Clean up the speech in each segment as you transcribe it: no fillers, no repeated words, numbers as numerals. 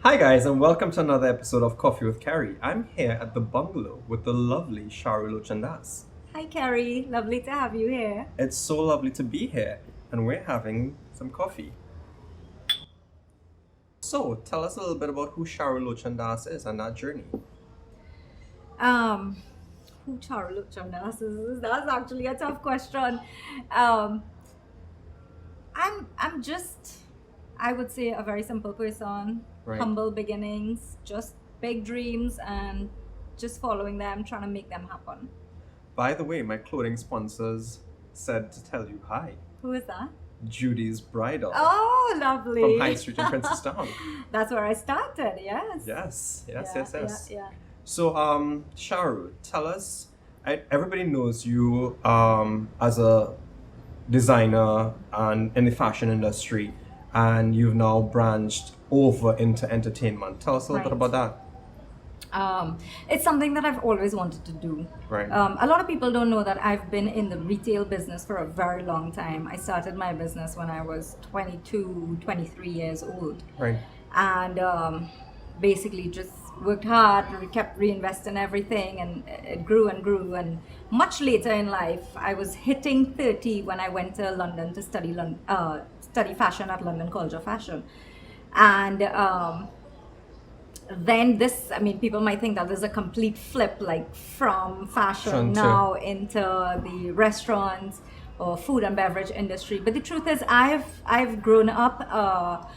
Hi guys, and welcome to another episode of Coffee with Kerry. I'm here at the Bungalow with the lovely Charu Lochan Dass. Hi, Kerry. Lovely to have you here. It's so lovely to be here, and we're having some coffee. So, tell us a little bit about who Charu Lochan Dass is and that journey. Um, who Charu Lochan Dass is? That's actually a tough question. Um, I'm just, I would say, a very simple person. Right. Humble beginnings, just big dreams, and just following them, trying to make them happen. By the way, my clothing sponsors said to tell you hi. Who is that? Judy's Bridal Oh, lovely. from High Street in Princestown. That's where I started. Yes. Yes. Yeah. So, Charu, tell us. Everybody knows you as a designer and in the fashion industry, and you've now branched over into entertainment. Tell us a little bit Right. about It's something that I've always wanted to do. Right. A lot of people don't know that I've been in the retail business for a very long time. I started my business when I was 22, 23 years old. that. Right. And basically just worked hard, kept reinvesting everything, and it grew and grew. And much later in life, I was hitting 30 when I went to London to study fashion at London College of Fashion. And then this, I mean, people might think that there's a complete flip, like from fashion Fashion to- now into the restaurants or food and beverage industry. But the truth is, I've grown up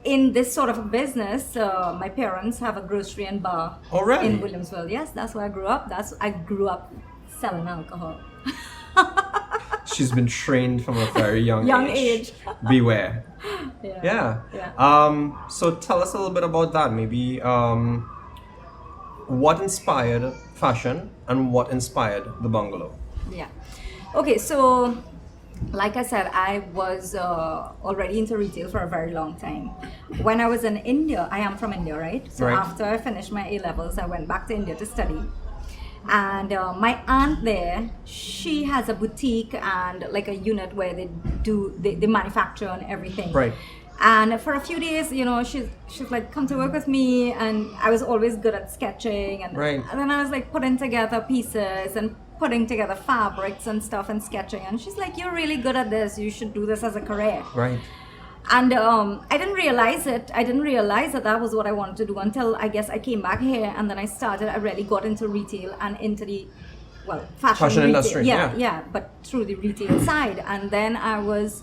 in this sort of a business. My parents have a grocery and bar Oh, really? in Williamsville. Yes, that's where I grew up. I grew up selling alcohol. She's been trained from a very young Young age. age. Beware. Yeah. Yeah. So tell us a little bit about that. Maybe what inspired fashion and what inspired the Bungalow. Yeah. Okay, so like I said, I was already into retail for a very long time. When I was in India, I am from India, right? So Right. after I finished my A levels, I went back to India to study. And my aunt there, she has a boutique and like a unit where they manufacture and everything. Right. And for a few days, she's like, come to work with me. And I was always good at sketching. And, Right. and then I was like putting together pieces and putting together fabrics and stuff and sketching. And she's like, you're really good at this. You should do this as a career. Right. And I didn't realize it. I didn't realize that was what I wanted to do until I guess I came back here, and then I really got into retail and into the, fashion retail. industry, yeah. Yeah, but through the retail side. And then I was,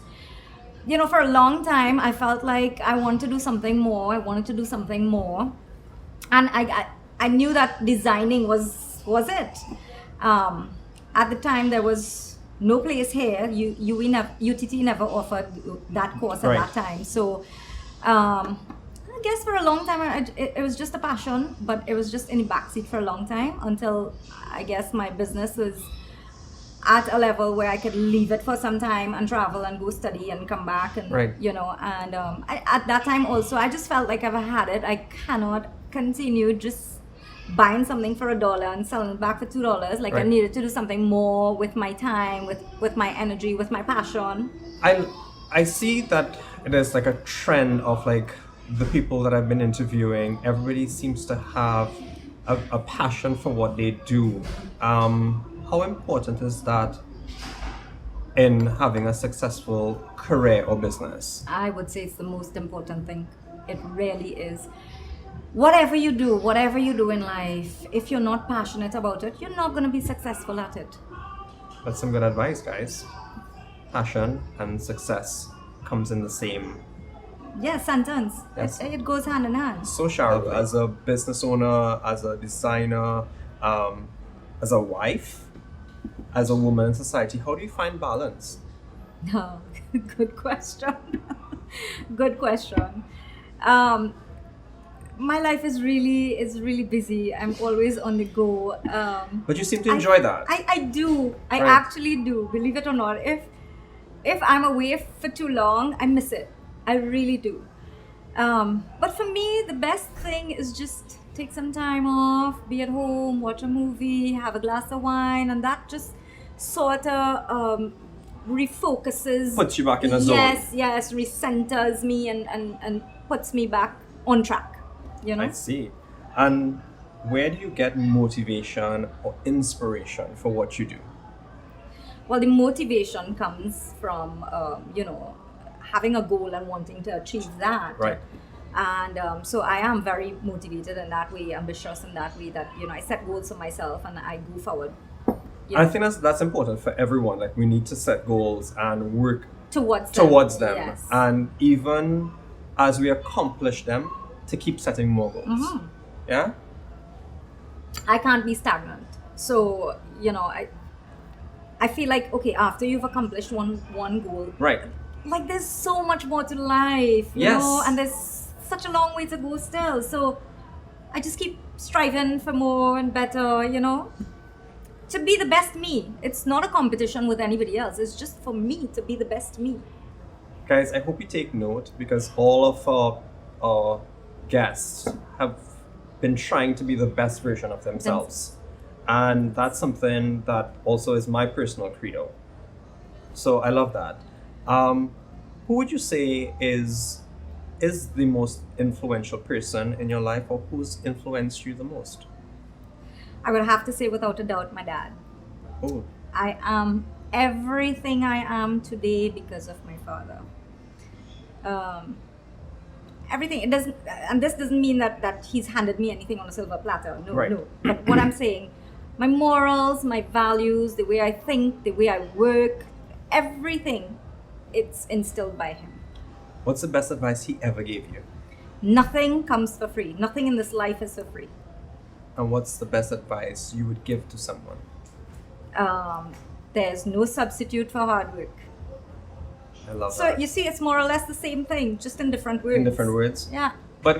for a long time, I felt like I wanted to do something more. And I knew that designing was it. At the time, there was no place here. UTT never offered that course at Right. that time. So I guess for a long time, it was just a passion, but it was just in the backseat for a long time until I guess my business was at a level where I could leave it for some time and travel and go study and come back. And, Right. and at that time also, I just felt like I've had it. I cannot continue just buying something for $1 and selling it back for $2. Like I Right. needed to do something more with my time, with my energy, with my passion. I see that there's like a trend of like the people that I've been interviewing. Everybody seems to have a passion for what they do. How important is that in having a successful career or business? I would say it's the most important thing. It really is. Whatever you do in life, if you're not passionate about it, you're not going to be successful at it. That's some good advice, guys. Passion and success comes in the same. Yeah, sentence. Yes. It goes hand in hand. So, Charu, as a business owner, as a designer, as a wife, as a woman in society, how do you find balance? No, good question. Good question. My life is really busy. I'm always on the go. But you seem to enjoy that. I do. I Right. actually do. Believe it or not, if I'm away for too long, I miss it. I really do. But for me, the best thing is just take some time off, be at home, watch a movie, have a glass of wine, and that just sort of refocuses. Puts you back in a zone. Yes, recenters me and puts me back on track. You know? I see. And where do you get motivation or inspiration for what you do? Well, the motivation comes from, having a goal and wanting to achieve that. Right. And so I am very motivated in that way, ambitious in that way, that, I set goals for myself and I go forward. I think that's important for everyone. Like, we need to set goals and work Towards them. Yes. And even as we accomplish them, to keep setting more goals. Mm-hmm. Yeah? I can't be stagnant. So, I feel like, okay, after you've accomplished one goal, Right. like there's so much more to life, you Yes. know, and there's such a long way to go still. So I just keep striving for more and better, to be the best me. It's not a competition with anybody else. It's just for me to be the best me. Guys, I hope you take note, because all of our guests have been trying to be the best version of themselves. And that's something that also is my personal credo. So I love that. Who would you say is the most influential person in your life, or who's influenced you the most? I would have to say, without a doubt, my dad. Oh, I am everything I am today because of my father. Everything. It doesn't, and this doesn't mean that he's handed me anything on a silver platter. No, Right. no. But what I'm saying, my morals, my values, the way I think, the way I work, everything, it's instilled by him. what's the best advice he ever gave you? Nothing comes for free. Nothing in this life is for free. And what's the best advice you would give to someone? There's no substitute for hard work. I love So that. you see, it's more or less the same thing, just in different words. In different words? Yeah. But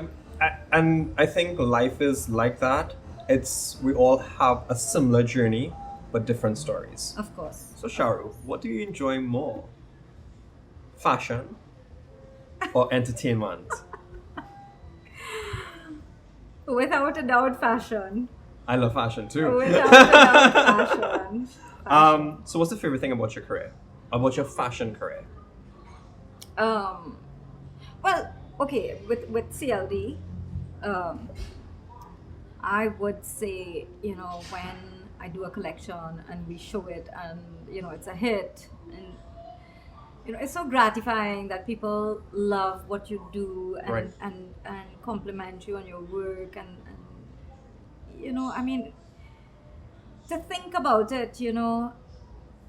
and I think life is like that. We all have a similar journey, but different stories. Of course. So Charu, what do you enjoy more? Fashion or entertainment? Without a doubt, fashion. I love fashion too. Without a doubt, fashion. So what's the favorite thing about your career? About your fashion career? Well, okay, with CLD, I would say, when I do a collection and we show it and, it's a hit, and, it's so gratifying that people love what you do and, Right. and compliment you on your work and to think about it,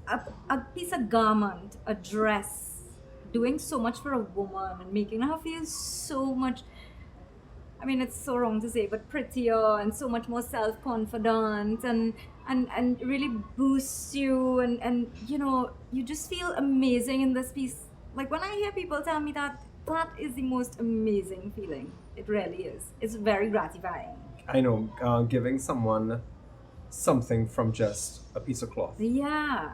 a piece of garment, a dress, doing so much for a woman and making her feel so much, it's so wrong to say, but prettier and so much more self-confident and really boosts you and you just feel amazing in this piece. Like, when I hear people tell me that is the most amazing feeling. It really is. It's very gratifying. I know, giving someone something from just a piece of cloth. Yeah.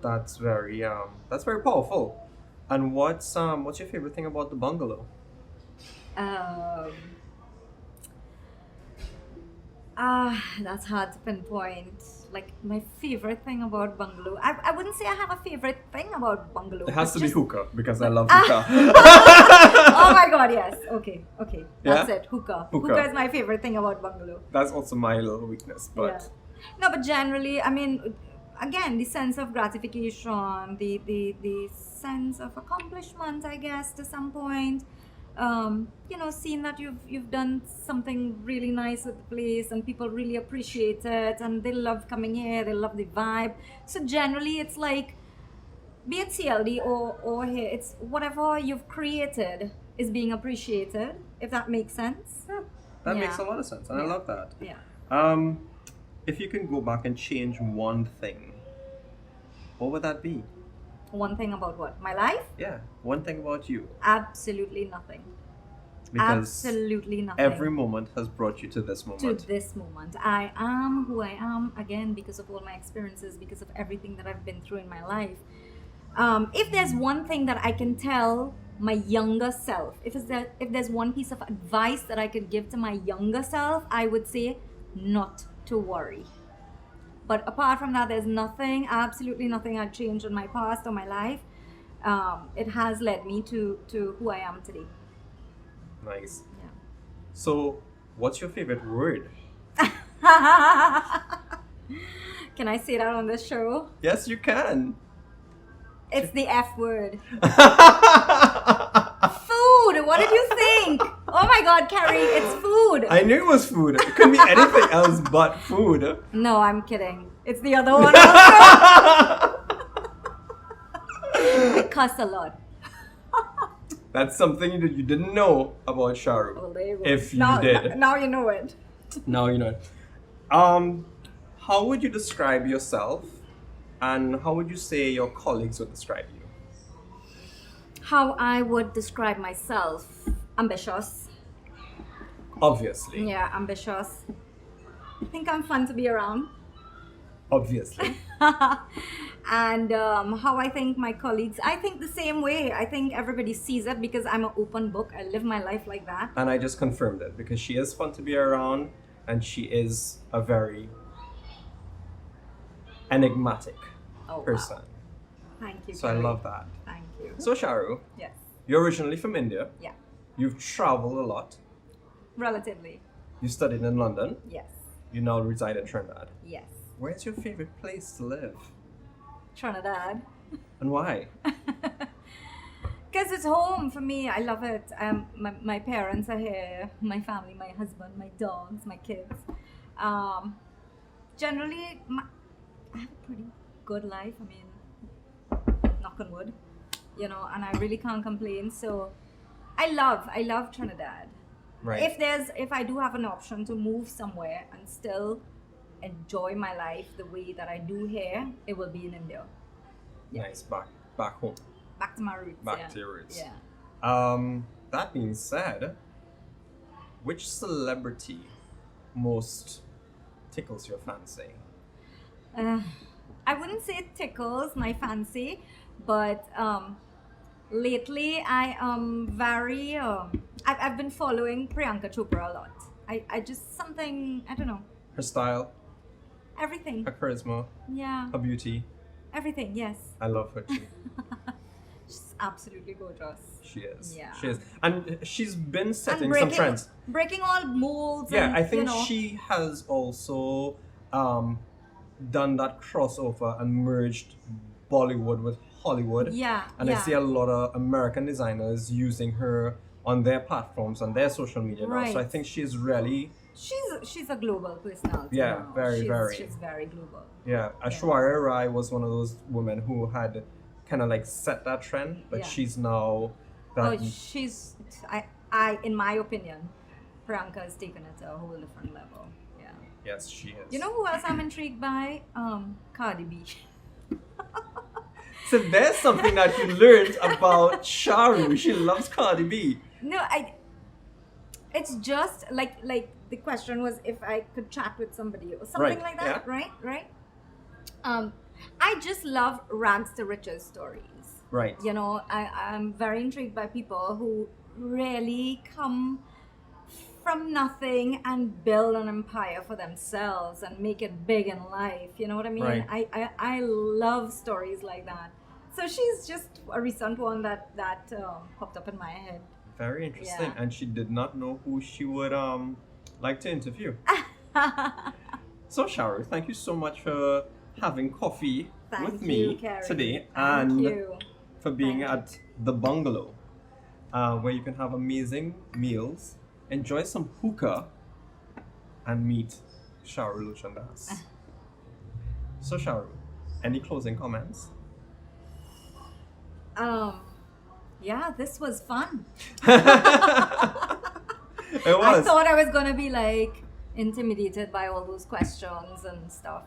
That's very powerful. And what's your favorite thing about the bungalow? That's hard to pinpoint. Like, my favorite thing about Bungalow, I wouldn't say I have a favorite thing about Bungalow. It has to but be just- hookah, because I love hookah. Oh my god, yes. Okay. That's Yeah? it. Hookah. Hookah. Hookah is my favorite thing about Bungalow. That's also my little weakness, but Yeah. No, but generally, again, the sense of gratification, the sense of accomplishment, I guess, to some point. Seeing that you've done something really nice at the place and people really appreciate it and they love coming here, they love the vibe. So generally, it's like, be it CLD or here, it's whatever you've created is being appreciated, if that makes sense. that Yeah. makes a lot of sense, and I love that. Yeah. If you can go back and change one thing, what would that be? One thing about what? My life? Yeah, one thing about you. Absolutely nothing. Because Absolutely nothing. every moment has brought you to this To moment. this moment. I am who I am, again, because of all my experiences, because of everything that I've been through in my life. If there's one thing that I can tell my younger self, if there's one piece of advice that I could give to my younger self, I would say not to worry. But apart from that, there's nothing, absolutely nothing I'd change in my past or my life. It has led me to who I am today. Nice. Yeah. So, what's your favorite word? Can I say that on this show? Yes, you can. It's the F word. Food! What did you think? Oh my god, Kerry, it's food. I knew it was food. It couldn't be anything else but food. No, I'm kidding. It's the other one also. I cuss a lot. That's something that you didn't know about Charu. Well, there you go. If you now, did. Now you know it. Now you know. How would you describe yourself, and how would you say your colleagues would describe you? How I would describe myself. Ambitious. Obviously. Yeah, ambitious. I think I'm fun to be around. Obviously. And how I think my colleagues, I think the same way. I think everybody sees it because I'm an open book. I live my life like that. And I just confirmed it because she is fun to be around, and she is a very enigmatic person. Wow. Thank you. So I Kerry. love that. Thank you. So Charu, Yes. you're originally from India. Yeah. You've traveled a lot. Relatively. You studied in London. Yes. You now reside in Trinidad. Yes. Where's your favorite place to live? Trinidad. And why? Because it's home for me. I love it. My parents are here. My family, my husband, my dogs, my kids. Generally, I have a pretty good life. I mean, knock on wood, and I really can't complain. So, I love Trinidad. Right. If I do have an option to move somewhere and still enjoy my life the way that I do here, it will be in India. Yeah. Nice. Back home. Back to my roots. Back yeah. to your roots. Yeah. That being said, which celebrity most tickles your fancy? I wouldn't say it tickles my fancy, but lately I am very. I've been following Priyanka Chopra a lot. I just something, I don't know. Her style, Everything. her charisma, Yeah. her beauty. Everything. Yes. I love her too. She's absolutely gorgeous. She is. Yeah. She is. And she's been And setting some trends. breaking all molds. Yeah, and, I think you know, she has also done that crossover and merged Bollywood with Hollywood. Yeah. And yeah. I see a lot of American designers using her on their platforms, on their social media now. So I Right. think she's really, She's a global personality. Yeah, now. very, very. She's very global. Aishwarya Rai was one of those women who had kind of like set that trend, but Yeah. she's now that. Oh, she's I in my opinion, Priyanka has taken it to a whole different level. Yeah. Yes, she is. You know who else I'm intrigued by? Cardi B. So there's something that you learned about Charu. She loves Cardi B. No, it's just like the question was if I could chat with somebody or something Right, like that, yeah. right? I just love rags to riches stories. Right. I'm very intrigued by people who really come from nothing and build an empire for themselves and make it big in life. You know what I mean? Right. I love stories like that. So she's just a recent one that popped up in my head. Very interesting. Yeah. And she did not know who she would like to interview. So Charu, thank you so much for having coffee Thank with you, me Kerry. today, Thank and you. for being Thank at the Bungalow, where you can have amazing meals, enjoy some hookah, and meet Charu Lochan Dass. So Charu, any closing comments? Yeah, this was fun. It I was. thought I was gonna be like intimidated by all those questions and stuff,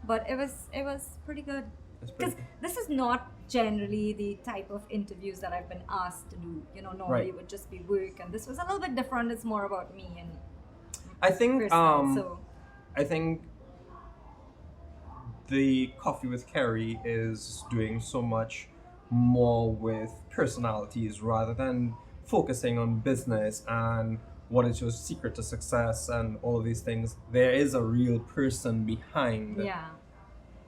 but it was pretty good. It's pretty Because this is not generally the type of interviews that I've been asked to do. Normally Right. it would just be work, and this was a little bit different. It's more about me and I think personal. So I think the Coffee with Kerry is doing so much more with personalities rather than focusing on business and what is your secret to success and all of these things. There is a real person behind yeah,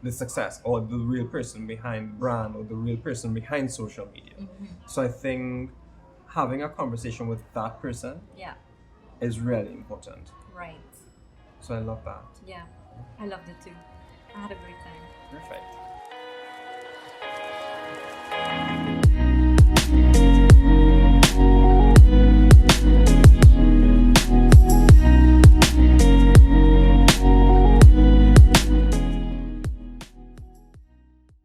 the success, or the real person behind brand, or the real person behind social media. Mm-hmm. So I think having a conversation with that person yeah, is really important. Right. So I love that. Yeah. I loved it too. I had a great time. Perfect.